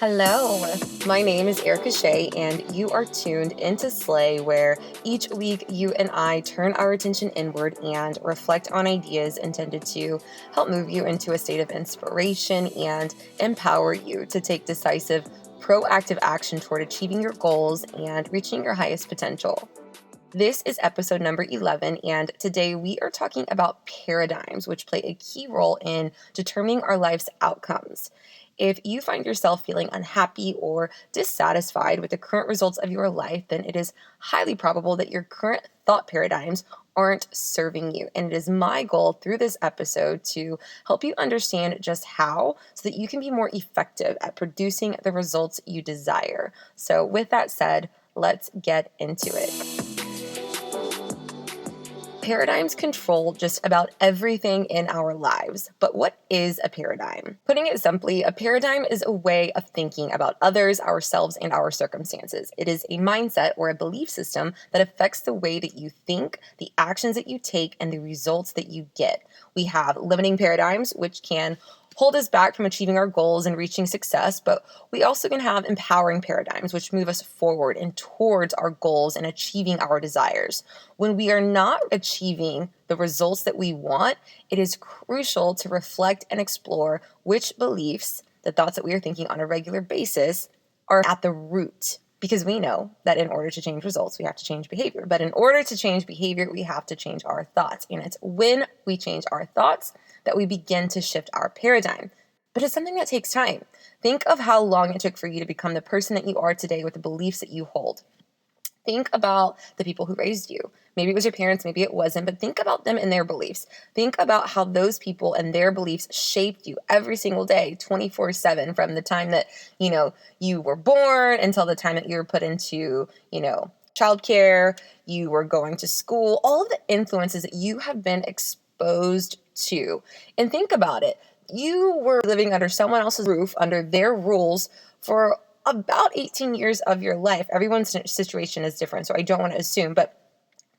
Hello, my name is Erica Shea, and you are tuned into Slay, where each week you and I turn our attention inward and reflect on ideas intended to help move you into a state of inspiration and empower you to take decisive, proactive action toward achieving your goals and reaching your highest potential. This is episode number 11, and today we are talking about paradigms, which play a key role in determining our life's outcomes. If you find yourself feeling unhappy or dissatisfied with the current results of your life, then it is highly probable that your current thought paradigms aren't serving you. And it is my goal through this episode to help you understand just how so that you can be more effective at producing the results you desire. So, with that said, let's get into it. Paradigms control just about everything in our lives. But what is a paradigm? Putting it simply, a paradigm is a way of thinking about others, ourselves, and our circumstances. It is a mindset or a belief system that affects the way that you think, the actions that you take, and the results that you get. We have limiting paradigms, which can hold us back from achieving our goals and reaching success, but we also can have empowering paradigms, which move us forward and towards our goals and achieving our desires. When we are not achieving the results that we want, it is crucial to reflect and explore which beliefs, the thoughts that we are thinking on a regular basis, are at the root. Because we know that in order to change results, we have to change behavior. But in order to change behavior, we have to change our thoughts. And it's when we change our thoughts that we begin to shift our paradigm. But it's something that takes time. Think of how long it took for you to become the person that you are today with the beliefs that you hold. Think about the people who raised you. Maybe it was your parents, maybe it wasn't, but think about them and their beliefs. Think about how those people and their beliefs shaped you every single day, 24/7, from the time that, you were born until the time that you were put into, childcare, you were going to school, all of the influences that you have been exposed to. And think about it. You were living under someone else's roof, under their rules for about 18 years of your life. Everyone's situation is different, so I don't want to assume, but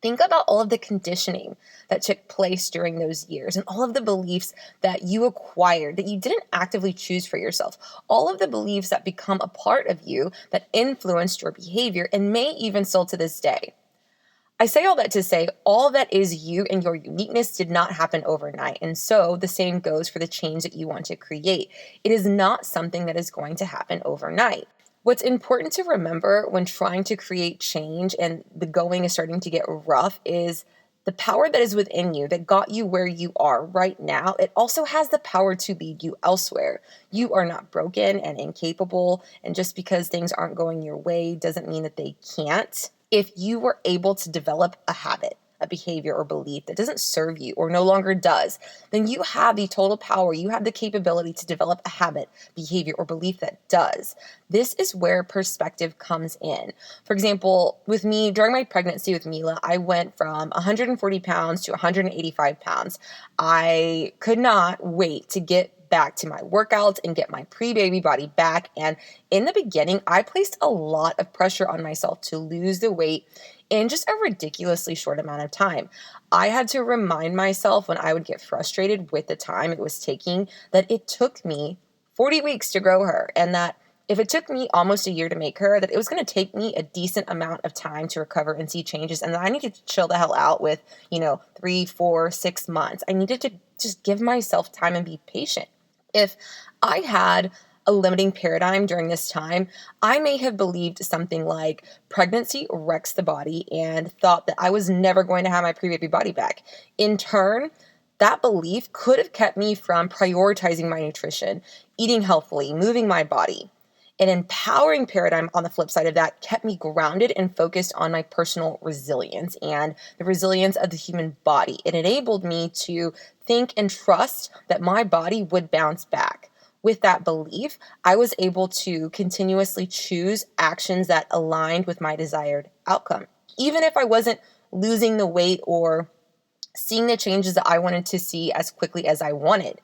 think about all of the conditioning that took place during those years and all of the beliefs that you acquired that you didn't actively choose for yourself. All of the beliefs that become a part of you that influenced your behavior and may even still to this day. I say all that to say all that is you and your uniqueness did not happen overnight. And so the same goes for the change that you want to create. It is not something that is going to happen overnight. What's important to remember when trying to create change and the going is starting to get rough is the power that is within you that got you where you are right now. It also has the power to lead you elsewhere. You are not broken and incapable. And just because things aren't going your way doesn't mean that they can't. If you were able to develop a habit, a behavior or belief that doesn't serve you or no longer does, then you have the total power. You have the capability to develop a habit, behavior, or belief that does. This is where perspective comes in. For example, with me, during my pregnancy with Mila, I went from 140 pounds to 185 pounds. I could not wait to get back to my workouts and get my pre-baby body back. And in the beginning, I placed a lot of pressure on myself to lose the weight in just a ridiculously short amount of time. I had to remind myself when I would get frustrated with the time it was taking that it took me 40 weeks to grow her, and that if it took me almost a year to make her, that it was going to take me a decent amount of time to recover and see changes, and that I needed to chill the hell out with, 3, 4, 6 months. I needed to just give myself time and be patient. If I had a limiting paradigm during this time, I may have believed something like pregnancy wrecks the body and thought that I was never going to have my pre-baby body back. In turn, that belief could have kept me from prioritizing my nutrition, eating healthfully, moving my body. An empowering paradigm on the flip side of that kept me grounded and focused on my personal resilience and the resilience of the human body. It enabled me to think and trust that my body would bounce back. With that belief, I was able to continuously choose actions that aligned with my desired outcome. Even if I wasn't losing the weight or seeing the changes that I wanted to see as quickly as I wanted.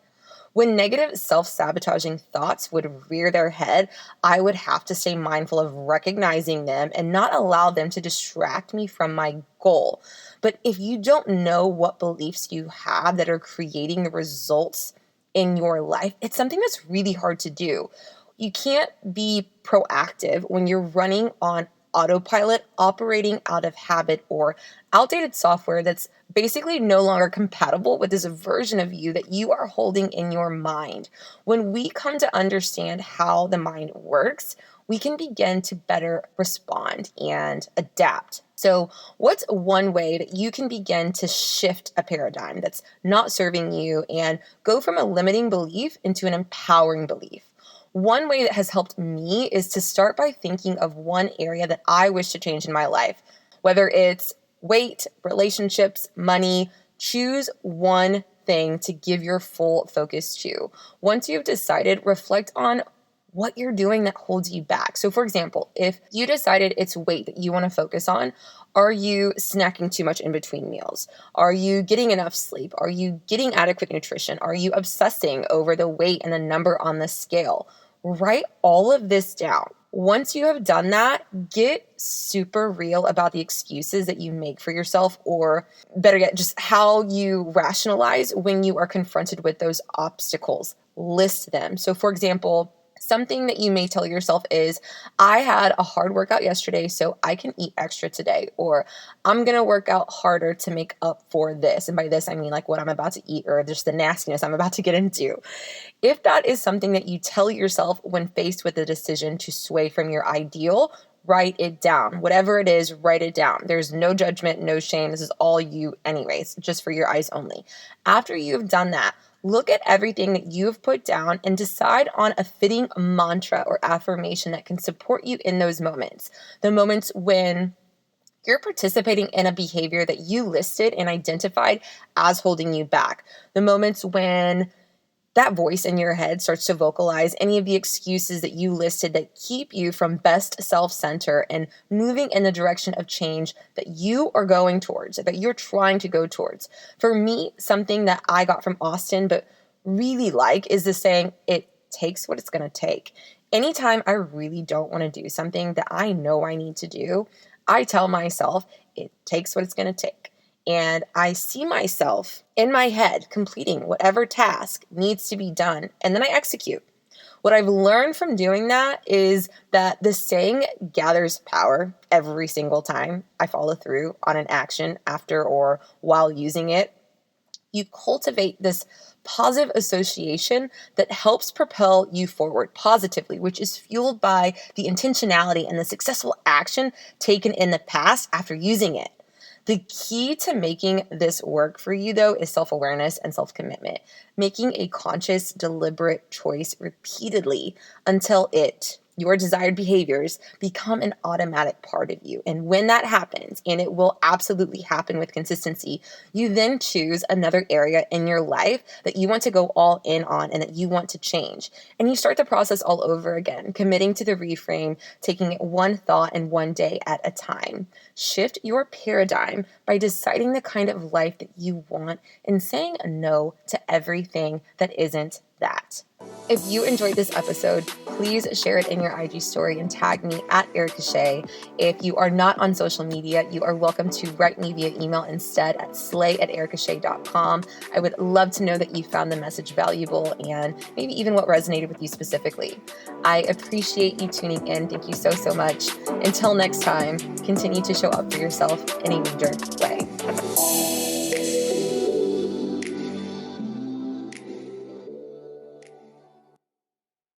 When negative self-sabotaging thoughts would rear their head, I would have to stay mindful of recognizing them and not allow them to distract me from my goal. But if you don't know what beliefs you have that are creating the results in your life, it's something that's really hard to do. You can't be proactive when you're running on autopilot, operating out of habit or outdated software that's basically no longer compatible with this version of you that you are holding in your mind. When we come to understand how the mind works, we can begin to better respond and adapt. So, what's one way that you can begin to shift a paradigm that's not serving you and go from a limiting belief into an empowering belief? One way that has helped me is to start by thinking of one area that I wish to change in my life, whether it's weight, relationships, money. Choose one thing to give your full focus to. Once you've decided, reflect on what you're doing that holds you back. So, for example, if you decided it's weight that you want to focus on, are you snacking too much in between meals? Are you getting enough sleep? Are you getting adequate nutrition? Are you obsessing over the weight and the number on the scale? Write all of this down. Once you have done that, get super real about the excuses that you make for yourself, or better yet, just how you rationalize when you are confronted with those obstacles. List them. So, for example, something that you may tell yourself is, I had a hard workout yesterday, so I can eat extra today. Or I'm going to work out harder to make up for this. And by this, I mean like what I'm about to eat or just the nastiness I'm about to get into. If that is something that you tell yourself when faced with a decision to sway from your ideal, write it down. Whatever it is, write it down. There's no judgment, no shame. This is all you anyways, just for your eyes only. After you've done that, look at everything that you've put down and decide on a fitting mantra or affirmation that can support you in those moments. The moments when you're participating in a behavior that you listed and identified as holding you back. The moments when that voice in your head starts to vocalize any of the excuses that you listed that keep you from best self-center and moving in the direction of change that you are going towards, that you're trying to go towards. For me, something that I got from Austin but really like is the saying, it takes what it's going to take. Anytime I really don't want to do something that I know I need to do, I tell myself it takes what it's going to take. And I see myself in my head completing whatever task needs to be done, and then I execute. What I've learned from doing that is that the saying gathers power every single time I follow through on an action after or while using it. You cultivate this positive association that helps propel you forward positively, which is fueled by the intentionality and the successful action taken in the past after using it. The key to making this work for you, though, is self-awareness and self-commitment, making a conscious, deliberate choice repeatedly until your desired behaviors, become an automatic part of you. And when that happens, and it will absolutely happen with consistency, you then choose another area in your life that you want to go all in on and that you want to change. And you start the process all over again, committing to the reframe, taking it one thought and one day at a time. Shift your paradigm by deciding the kind of life that you want and saying no to everything that isn't that. If you enjoyed this episode, please share it in your IG story and tag me at Erica Shea. If you are not on social media, you are welcome to write me via email instead at slay@ericashea.com. I would love to know that you found the message valuable and maybe even what resonated with you specifically. I appreciate you tuning in. Thank you so much. Until next time, continue to show up for yourself in a major way.